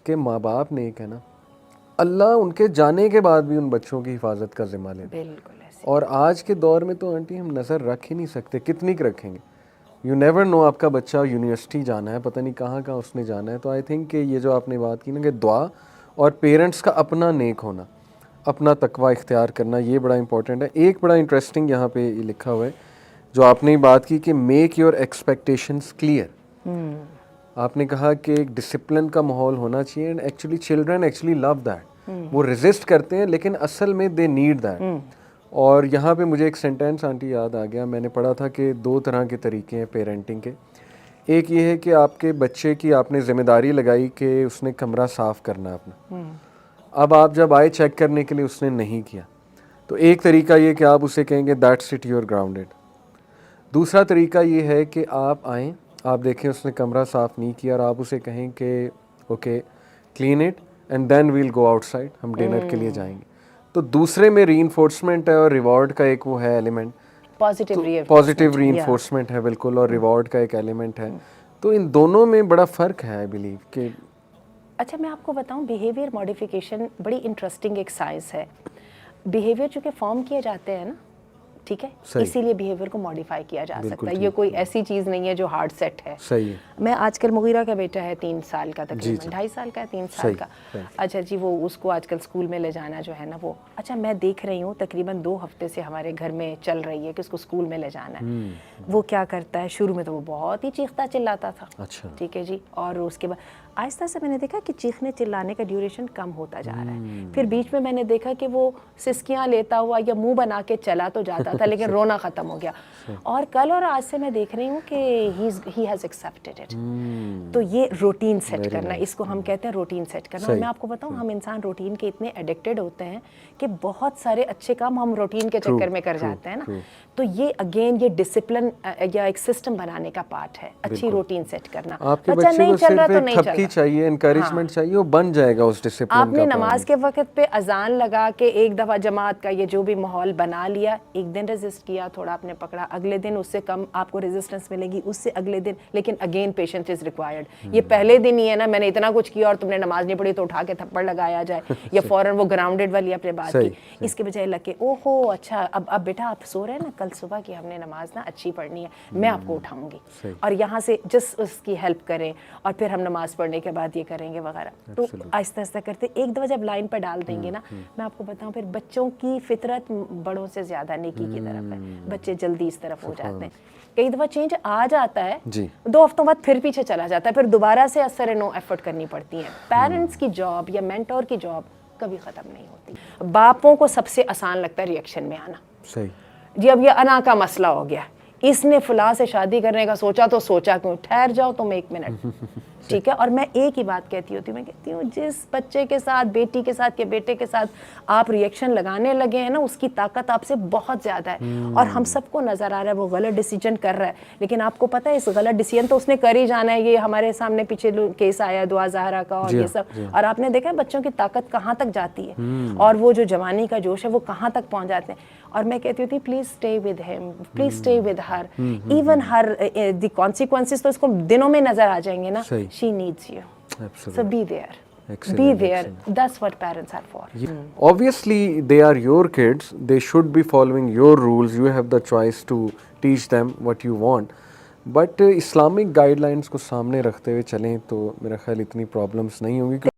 کے ماں باپ نیک ہے نا, اللہ ان کے جانے کے بعد بھی ان بچوں کی حفاظت کا ذمہ لیتا ہے. بالکل ایسے. اور آج کے دور میں تو آنٹی ہم نظر رکھ ہی نہیں سکتے, کتنی رکھیں گے. یو نیور نو آپ کا بچہ یونیورسٹی جانا ہے, پتہ نہیں کہاں کہاں اس نے جانا ہے. تو آئی تھنک کہ یہ جو آپ نے بات کی نا کہ دعا اور پیرنٹس کا اپنا نیک ہونا, اپنا تقوی اختیار کرنا, یہ بڑا امپورٹنٹ ہے. ایک بڑا انٹرسٹنگ یہاں پہ لکھا ہوا ہے جو آپ نے بات کی کہ میک یور ایکسپیکٹیشنز کلیئر. آپ نے کہا کہ ایک ڈسپلن کا ماحول ہونا چاہیے, and actually children actually love that. وہ ریزسٹ کرتے ہیں لیکن اصل میں دے نیڈ دیٹ. اور یہاں پہ مجھے ایک سینٹینس آنٹی یاد آ گیا, میں نے پڑھا تھا کہ 2 طرح کے طریقے ہیں پیرنٹنگ کے. ایک یہ ہے کہ آپ کے بچے کی آپ نے ذمہ داری لگائی کہ اس نے کمرہ صاف کرنا اپنا, اب آپ جب آئے چیک کرنے کے لیے اس نے نہیں کیا, تو ایک طریقہ یہ کہ آپ اسے کہیں گے that's it you are grounded. دوسرا طریقہ یہ ہے کہ آپ آئیں, آپ دیکھیں اس نے کمرہ صاف نہیں کیا, اور آپ اسے کہیں کہ okay clean it and then we'll go outside, ہم ڈنر کے لیے جائیں گے. تو دوسرے میں ری انفورسمنٹ ہے اور ریوارڈ کا ایک وہ ہے ایلیمنٹ, پازیٹیو ری انفورسمنٹ ہے بالکل, اور ریوارڈ کا ایک ایلیمنٹ ہے. تو ان دونوں میں بڑا فرق ہے آئی بلیو کہ. اچھا میں آپ کو بتاؤں, بیہیویئر ماڈیفیکیشن بڑی انٹرسٹنگ ایک سائنس ہے. بیہیویئر چونکہ فارم کیے جاتے ہیں نا, ٹھیک ہے, اسی لیے بیہیویئر کو ماڈیفائی کیا جا سکتا ہے. یہ کوئی ایسی چیز نہیں ہے جو ہارڈ سیٹ ہے. صحیح ہے. میں آج کل مغیرہ کا بیٹا ہے 3 سال کا, تقریباً 2.5 سال کا ہے, 3 سال کا. اچھا جی, وہ اس کو آج کل اسکول میں لے جانا جو ہے نا وہ, اچھا میں دیکھ رہی ہوں تقریباً 2 ہفتے سے ہمارے گھر میں چل رہی ہے کہ اس کو اسکول میں لے جانا ہے. وہ کیا کرتا ہے, شروع میں تو وہ بہت ہی چیختا چلاتا تھا, ٹھیک ہے جی, اور اس کے بعد آہستہ سے میں نے دیکھا کہ چیخنے چلانے کا ڈیوریشن کم ہوتا جا رہا ہے. پھر بیچ میں نے دیکھا کہ وہ سسکیاں لیتا ہوا یا منہ بنا کے چلا تو جاتا تھا لیکن رونا ختم ہو گیا. اور کل اور آج سے میں دیکھ رہی ہوں کہ ہی ہیز ایکسیپٹڈ اٹ. تو یہ روٹین سیٹ کرنا, اس کو ہم کہتے ہیں روٹین سیٹ کرنا. اور میں آپ کو بتاؤں, ہم انسان روٹین کے اتنے ایڈکٹڈ ہوتے ہیں کہ بہت سارے اچھے کام ہم روٹین کے چکر میں کر جاتے ہیں نا. تو یہ اگین یہ ڈسپلن یا ایک سسٹم بنانے کا پارٹ ہے, اچھی روٹین سیٹ کرنا. بچہ نہیں چل رہا تو نہیں چل رہا, چاہیے انکریجمنٹ چاہیے, وہ بن جائے گا اس ڈسپلن کا. آپ نے نماز کے وقت پہ اذان لگا کے ایک دفعہ جماعت کا یہ جو بھی ماحول بنا لیا, ایک دن ریزسٹ کیا, تھوڑا آپ نے پکڑا, اگلے دن اس سے کم آپ کو ریزسٹنس ملے گی, اس سے اگلے دن, لیکن اگین پیشنس از ریکوائرڈ. یہ پہلے دن ہی ہے نا, میں نے اتنا کچھ کیا اور تم نے نماز نہیں پڑھی تو اٹھا کے تھپڑ لگایا جائے, یا فوراً وہ گراؤنڈڈ والی اپنے بات کی. اس کے بجائے لگے او ہو اچھا اب بیٹا آپ سو رہے ہیں نا, کل صبح کی ہم نے نماز نا اچھی پڑھنی ہے, میں آپ کو اٹھاؤں گی, اور یہاں سے جس اس کی ہیلپ کریں, اور پھر ہم نماز پڑھنے کے بعد یہ کریں گے وغیرہ. تو آہستہ آہستہ کرتے ایک دفعہ جب لائن پہ ڈال دیں گے نا, میں آپ کو بتاؤں پھر بچوں کی فطرت بڑوں سے زیادہ نیکی کی طرف ہے, بچے جلدی اس طرف ہو جاتے ہیں. کئی دفعہ چینج آ جاتا ہے, 2 ہفتوں بعد پھر پیچھے چلا جاتا ہے, پھر دوبارہ سے اثر نو ایفرٹ کرنی پڑتی ہیں. پیرنٹس کی جاب یا مینٹور کی جاب کبھی ختم نہیں ہوتی. باپوں کو سب سے آسان لگتا ہے ریئیکشن میں آنا. صحیح جی, اب یہ انا کا مسئلہ ہو گیا, اس نے فلاں سے شادی کرنے کا سوچا تو سوچا کیوں, ٹھہر جاؤ تم 1 منٹ, ٹھیک ہے. اور میں ایک ہی بات کہتی ہوتی ہوں, میں کہتی ہوں جس بچے کے ساتھ, بیٹی کے ساتھ یا بیٹے کے ساتھ آپ ریئیکشن لگانے لگے ہیں نا, اس کی طاقت آپ سے بہت زیادہ ہے. اور ہم سب کو نظر آ رہا ہے وہ غلط ڈیسیجن کر رہا ہے, لیکن آپ کو پتہ ہے اس غلط ڈیسیجن تو اس نے کر ہی جانا ہے. یہ ہمارے سامنے پیچھے کیس آیا دعا زہرا کا اور یہ سب, اور آپ نے دیکھا بچوں کی طاقت کہاں تک جاتی ہے, اور وہ جو جوانی کا جوش ہے وہ کہاں تک پہنچ جاتے ہیں. اور میں کہتی ہوتی please stay with him, please stay with her, even Hare the consequences تو اس کو دنوں میں نظر آ جائیں گے نا. She needs you, so be there. Be there. That's what parents are for. Obviously, they are your kids. They should be following your rules. You have the choice to teach them what you want. But Islamic guidelines کو سامنے رکھتے ہوئے چلیں تو میرا خیال اتنی problems نہیں ہوں گی.